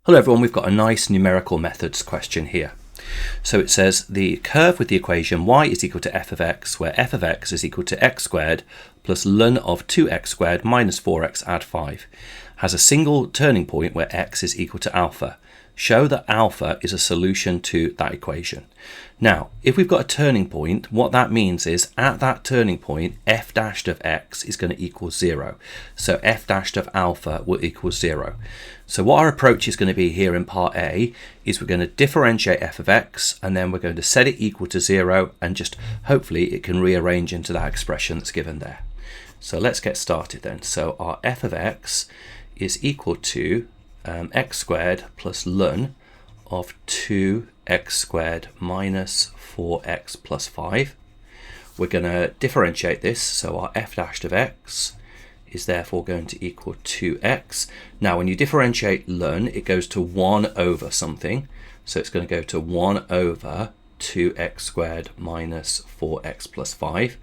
Hello everyone, we've got a nice numerical methods question here. So it says the curve with the equation y is equal to f of x, where f of x is equal to x squared plus ln of 2x squared minus 4x add 5, has a single turning point where x is equal to alpha. Show that alpha is a solution to that equation. Now, if we've got a turning point, what that means is at that turning point, f dashed of x is going to equal 0. So f dashed of alpha will equal 0. So what our approach is going to be here in part A is we're going to differentiate f of x, and then we're going to set it equal to 0, and just hopefully it can rearrange into that expression that's given there. So let's get started then. So our f of x is equal to x squared plus ln of 2x squared minus 4x plus 5. We're going to differentiate this, so our f dashed of x is therefore going to equal 2x. Now when you differentiate ln, it goes to 1 over something, so it's going to go to 1 over 2x squared minus 4x plus 5.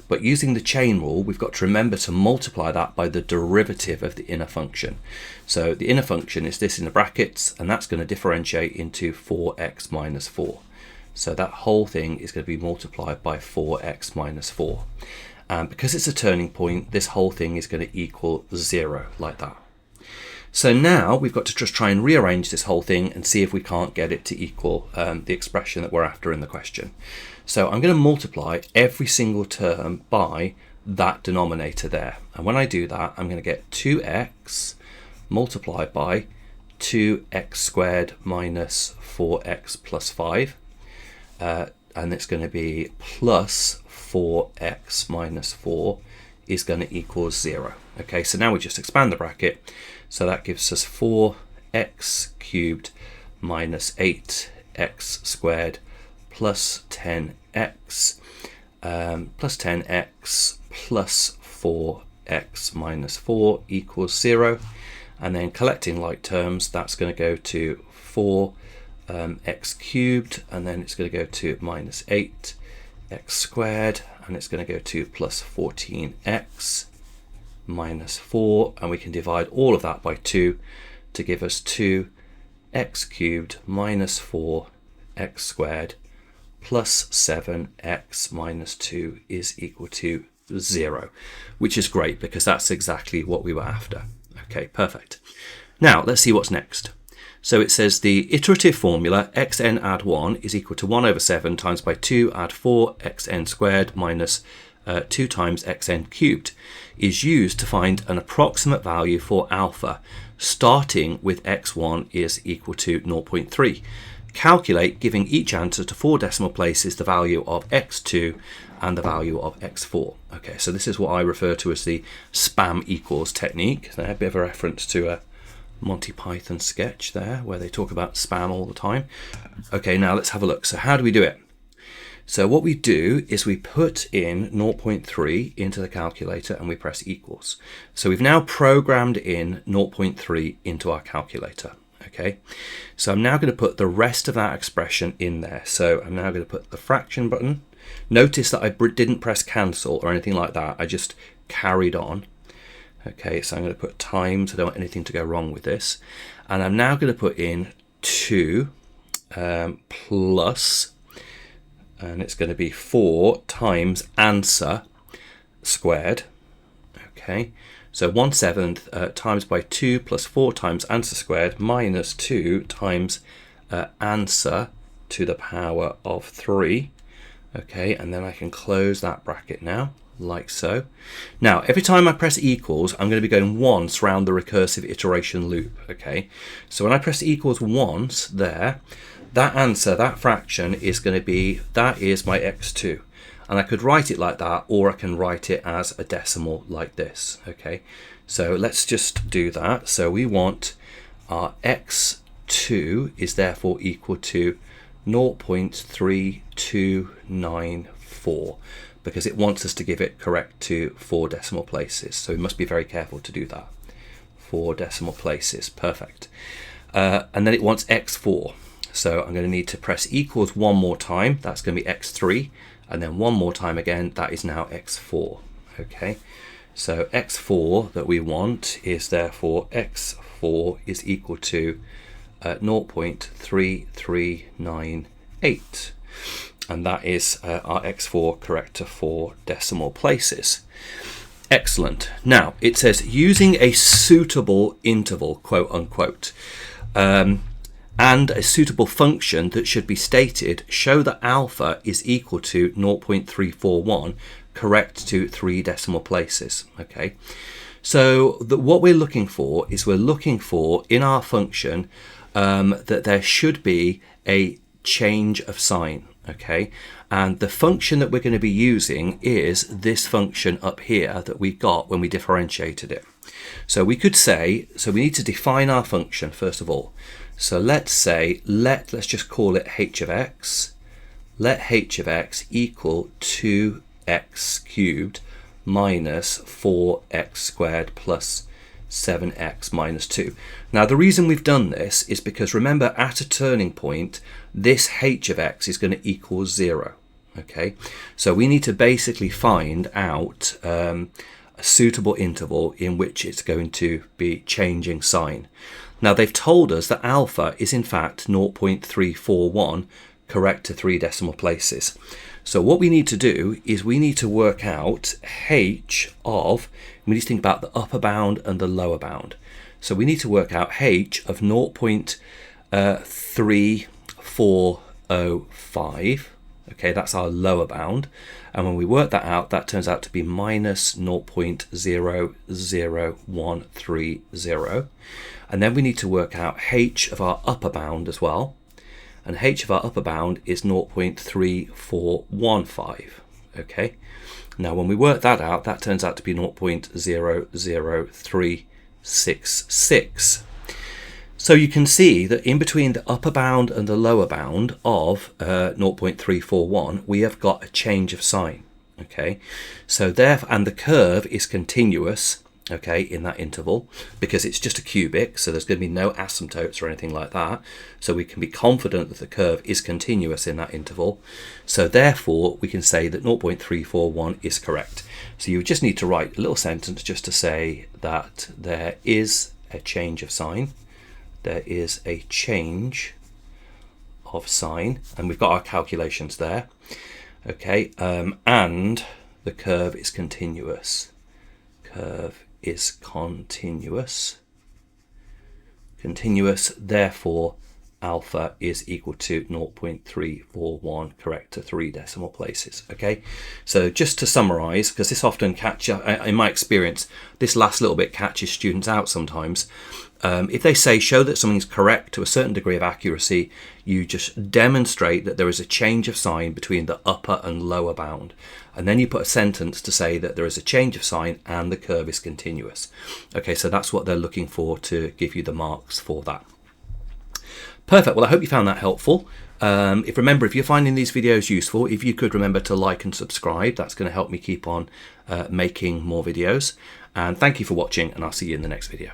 But using the chain rule, we've got to remember to multiply that by the derivative of the inner function. So the inner function is this in the brackets, and that's going to differentiate into 4x minus 4. So that whole thing is going to be multiplied by 4x minus 4. And because it's a turning point, this whole thing is going to equal 0, like that. So now we've got to just try and rearrange this whole thing and see if we can't get it to equal the expression that we're after in the question. So I'm going to multiply every single term by that denominator there. And when I do that, I'm going to get 2x multiplied by 2x squared minus 4x plus 5. And it's going to be plus 4x minus 4 is going to equal 0. Okay, so now we just expand the bracket. So that gives us 4x cubed minus 8x squared plus 10x plus 10x plus 4x minus 4 equals 0. And then collecting like terms, that's going to go to 4x cubed, and then it's going to go to minus 8x squared, and it's going to go to plus 14x minus 4, and we can divide all of that by 2 to give us 2x cubed minus 4x squared plus 7x minus 2 is equal to 0, which is great because that's exactly what we were after. Okay, perfect. Now let's see what's next. So it says the iterative formula xn add 1 is equal to 1 over 7 times by 2 add 4 xn squared minus 2 times xn cubed is used to find an approximate value for alpha, starting with x1 is equal to 0.3. Calculate, giving each answer to 4 decimal places, the value of x2 and the value of x4. Okay, so this is what I refer to as the spam equals technique. There, a bit of a reference to a Monty Python sketch there where they talk about spam all the time. Okay, now let's have a look. So how do we do it? So what we do is we put in 0.3 into the calculator and we press equals. So we've now programmed in 0.3 into our calculator. Okay, so I'm now going to put the rest of that expression in there. So I'm now going to put the fraction button. Notice that I didn't press cancel or anything like that. I just carried on. Okay, so I'm going to put times. I don't want anything to go wrong with this. And I'm now going to put in 2 plus, and it's going to be 4 times answer squared. Okay, so 1/7 times by 2 plus 4 times answer squared minus 2 times answer to the power of 3. Okay, and then I can close that bracket now, like so. Now, every time I press equals, I'm going to be going once round the recursive iteration loop. Okay, so when I press equals once there, that answer, that fraction is going to be, that is my x2. And I could write it like that, or I can write it as a decimal like this. Okay, so let's just do that. So we want our x2 is therefore equal to 0.3294 because it wants us to give it correct to 4 decimal places. So we must be very careful to do that. 4 decimal places, perfect. And then it wants x4. So I'm going to need to press equals one more time. That's going to be x3. And then one more time again, that is now x4. Okay, so x4 that we want is therefore x4 is equal to 0.3398. And that is our x4 correct to 4 decimal places. Excellent. Now it says using a suitable interval, quote unquote, and a suitable function that should be stated, show that alpha is equal to 0.341 correct to 3 decimal places. Okay, so what we're looking for is we're looking for in our function that there should be a change of sign. Okay, and the function that we're going to be using is this function up here that we got when we differentiated it. So we could say, so we need to define our function first of all. So let's say, let's just call it h of x. Let h of x equal 2x cubed minus 4x squared plus 7x minus 2. Now the reason we've done this is because remember at a turning point this h of x is going to equal 0. Okay, so we need to basically find out a suitable interval in which it's going to be changing sign. Now they've told us that alpha is in fact 0.341 correct to 3 decimal places. So what we need to do is we need to work out h of, we need to think about the upper bound and the lower bound. So we need to work out h of 0.3405. Okay, that's our lower bound. And when we work that out, that turns out to be minus 0.00130. And then we need to work out h of our upper bound as well. And h of our upper bound is 0.3415. Okay, now when we work that out, that turns out to be 0.00366. So you can see that in between the upper bound and the lower bound of 0.341, we have got a change of sign. Okay, so therefore, and the curve is continuous. Okay, in that interval, because it's just a cubic, so there's going to be no asymptotes or anything like that, so we can be confident that the curve is continuous in that interval. So therefore we can say that 0.341 is correct. So you just need to write a little sentence just to say that there is a change of sign, there is a change of sign, and we've got our calculations there. Okay, and the curve is continuous. Curve is continuous, therefore alpha is equal to 0.341 correct to 3 decimal places. Okay, so just to summarize, because this often in my experience, this last little bit catches students out sometimes. If they say show that something is correct to a certain degree of accuracy, you just demonstrate that there is a change of sign between the upper and lower bound. And then you put a sentence to say that there is a change of sign and the curve is continuous. Okay, so that's what they're looking for to give you the marks for that. Perfect. Well, I hope you found that helpful. Remember, if you're finding these videos useful, if you could remember to like and subscribe, that's going to help me keep on making more videos. And thank you for watching, and I'll see you in the next video.